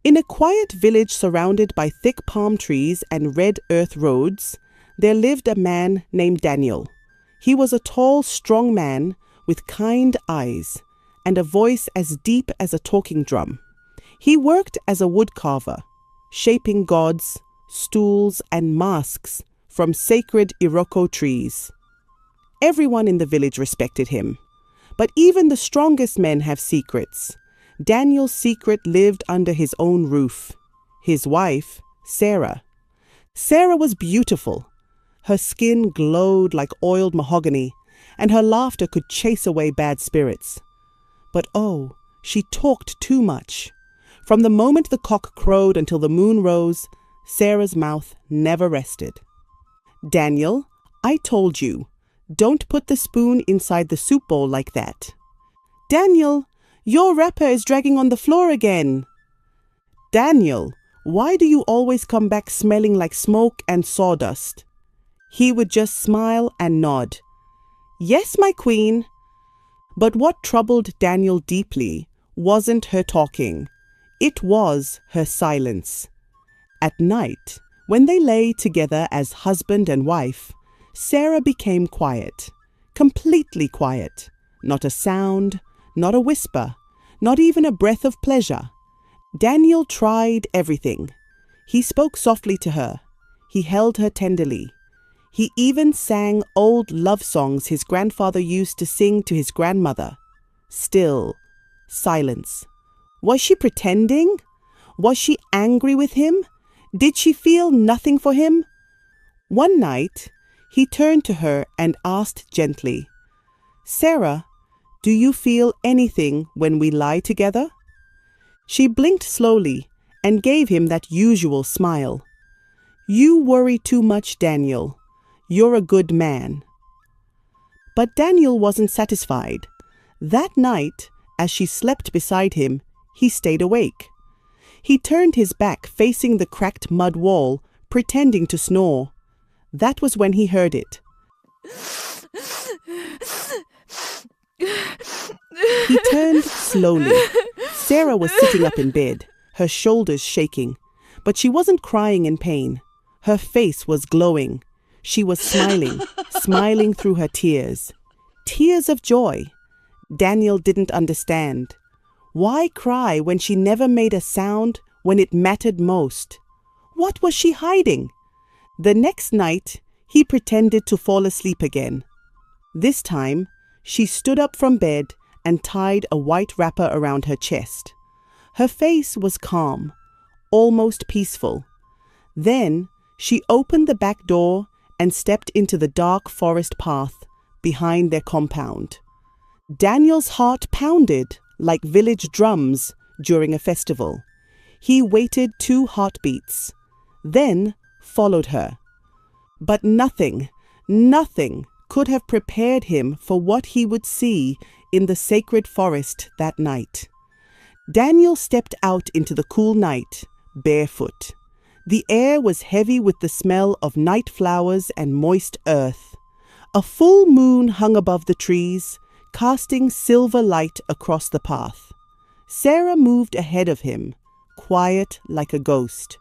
In a quiet village surrounded by thick palm trees and red earth roads, there lived a man named Daniel. He was a tall, strong man with kind eyes and a voice as deep as a talking drum. He worked as a woodcarver, shaping gods, stools, and masks from sacred Iroko trees. Everyone in the village respected him, but even the strongest men have secrets. Daniel's secret lived under his own roof. His wife, Sarah. Sarah was beautiful. Her skin glowed like oiled mahogany, and her laughter could chase away bad spirits. But oh, she talked too much. From the moment the cock crowed until the moon rose, Sarah's mouth never rested. Daniel, I told you, don't put the spoon inside the soup bowl like that. Daniel, your wrapper is dragging on the floor again. Daniel, why do you always come back smelling like smoke and sawdust? He would just smile and nod. Yes, my queen. But what troubled Daniel deeply wasn't her talking. It was her silence. At night, when they lay together as husband and wife, Sarah became quiet, completely quiet. Not a sound, not a whisper, not even a breath of pleasure. Daniel tried everything. He spoke softly to her. He held her tenderly. He even sang old love songs his grandfather used to sing to his grandmother. Still, silence. Was she pretending? Was she angry with him? Did she feel nothing for him? One night, he turned to her and asked gently, Sarah, do you feel anything when we lie together? She blinked slowly and gave him that usual smile. You worry too much, Daniel. You're a good man. But Daniel wasn't satisfied. That night, as she slept beside him, he stayed awake. He turned his back facing the cracked mud wall, pretending to snore. That was when he heard it. He turned slowly. Sarah was sitting up in bed, her shoulders shaking, but she wasn't crying in pain. Her face was glowing. She was smiling, smiling through her tears. Tears of joy. Daniel didn't understand. Why cry when she never made a sound when it mattered most? What was she hiding? The next night, he pretended to fall asleep again. This time, she stood up from bed and tied a white wrapper around her chest. Her face was calm, almost peaceful. Then, she opened the back door and stepped into the dark forest path behind their compound. Daniel's heart pounded like village drums during a festival. He waited 2 heartbeats, then followed her. But nothing could have prepared him for what he would see in the sacred forest that night. Daniel stepped out into the cool night, barefoot. The air was heavy with the smell of night flowers and moist earth. A full moon hung above the trees, casting silver light across the path. Sarah moved ahead of him, quiet like a ghost,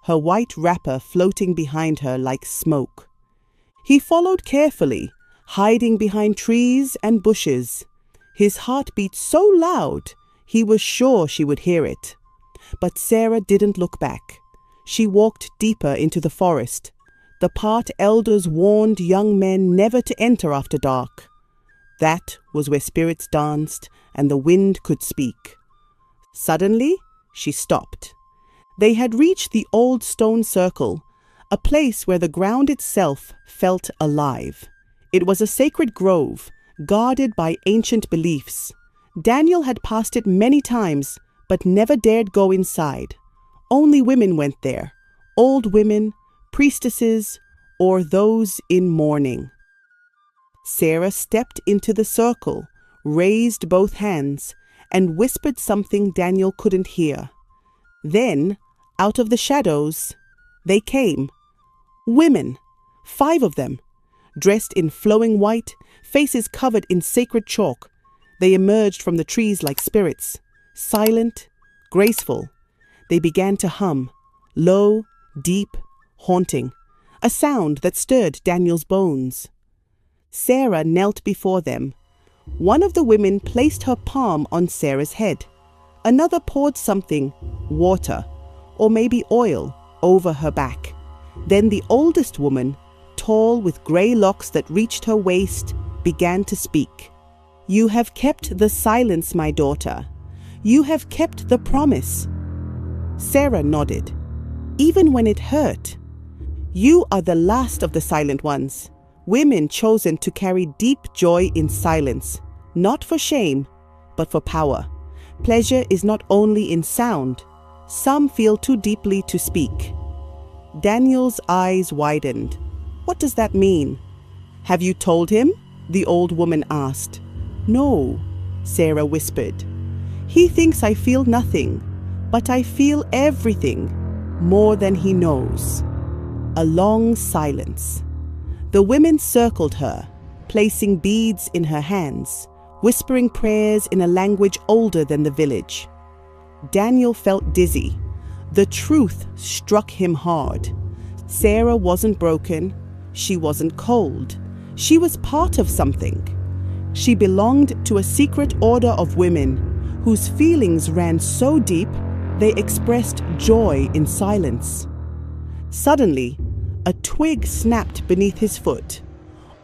her white wrapper floating behind her like smoke. He followed carefully, hiding behind trees and bushes. His heart beat so loud, he was sure she would hear it. But Sarah didn't look back. She walked deeper into the forest, the part elders warned young men never to enter after dark. That was where spirits danced and the wind could speak. Suddenly, she stopped. They had reached the old stone circle, a place where the ground itself felt alive. It was a sacred grove, guarded by ancient beliefs. Daniel had passed it many times, but never dared go inside. Only women went there, old women, priestesses, or those in mourning. Sarah stepped into the circle, raised both hands, and whispered something Daniel couldn't hear. Then, out of the shadows, they came. Women, 5 of them, dressed in flowing white, faces covered in sacred chalk. They emerged from the trees like spirits, silent, graceful. They began to hum, low, deep, haunting, a sound that stirred Daniel's bones. Sarah knelt before them. One of the women placed her palm on Sarah's head. Another poured something, water, or maybe oil, over her back. Then the oldest woman, tall with grey locks that reached her waist, began to speak. "You have kept the silence, my daughter. You have kept the promise." Sarah nodded, even when it hurt. "You are the last of the silent ones, women chosen to carry deep joy in silence, not for shame, but for power. Pleasure is not only in sound. Some feel too deeply to speak." Daniel's eyes widened. "What does that mean?" "Have you told him?" the old woman asked. "No," Sarah whispered. "He thinks I feel nothing, but I feel everything, more than he knows." A long silence. The women circled her, placing beads in her hands, whispering prayers in a language older than the village. Daniel felt dizzy. The truth struck him hard. Sarah wasn't broken. She wasn't cold. She was part of something. She belonged to a secret order of women whose feelings ran so deep they expressed joy in silence. Suddenly, a twig snapped beneath his foot.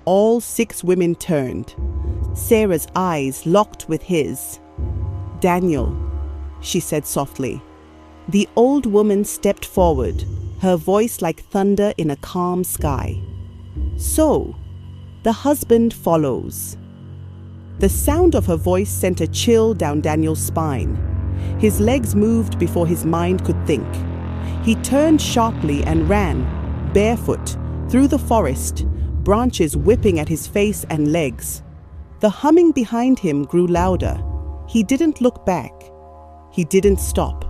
All 6 women turned. Sarah's eyes locked with his. "Daniel," she said softly. The old woman stepped forward, her voice like thunder in a calm sky. "So, the husband follows." The sound of her voice sent a chill down Daniel's spine. His legs moved before his mind could think. He turned sharply and ran, barefoot, through the forest, branches whipping at his face and legs. The humming behind him grew louder. He didn't look back. He didn't stop.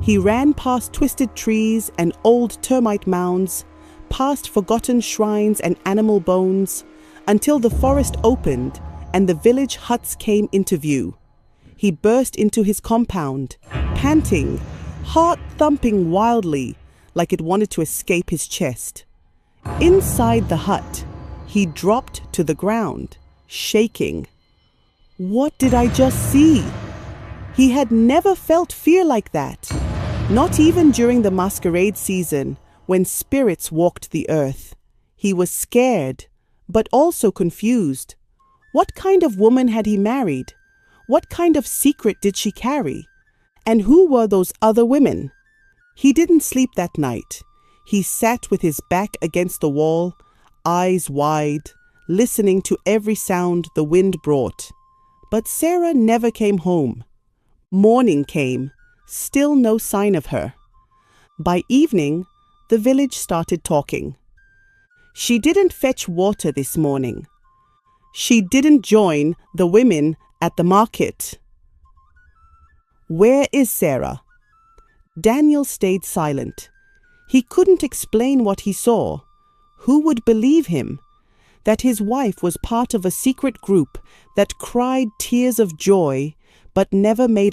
He ran past twisted trees and old termite mounds, past forgotten shrines and animal bones, until the forest opened and the village huts came into view. He burst into his compound, panting, heart thumping wildly like it wanted to escape his chest. Inside the hut, he dropped to the ground, shaking. What did I just see? He had never felt fear like that, not even during the masquerade season when spirits walked the earth. He was scared, but also confused. What kind of woman had he married? What kind of secret did she carry? And who were those other women? He didn't sleep that night. He sat with his back against the wall, eyes wide, listening to every sound the wind brought. But Sarah never came home. Morning came, still no sign of her. By evening, the village started talking. She didn't fetch water this morning. She didn't join the women at the market. Where is Sarah? Daniel stayed silent. He couldn't explain what he saw. Who would believe him? That his wife was part of a secret group that cried tears of joy but never made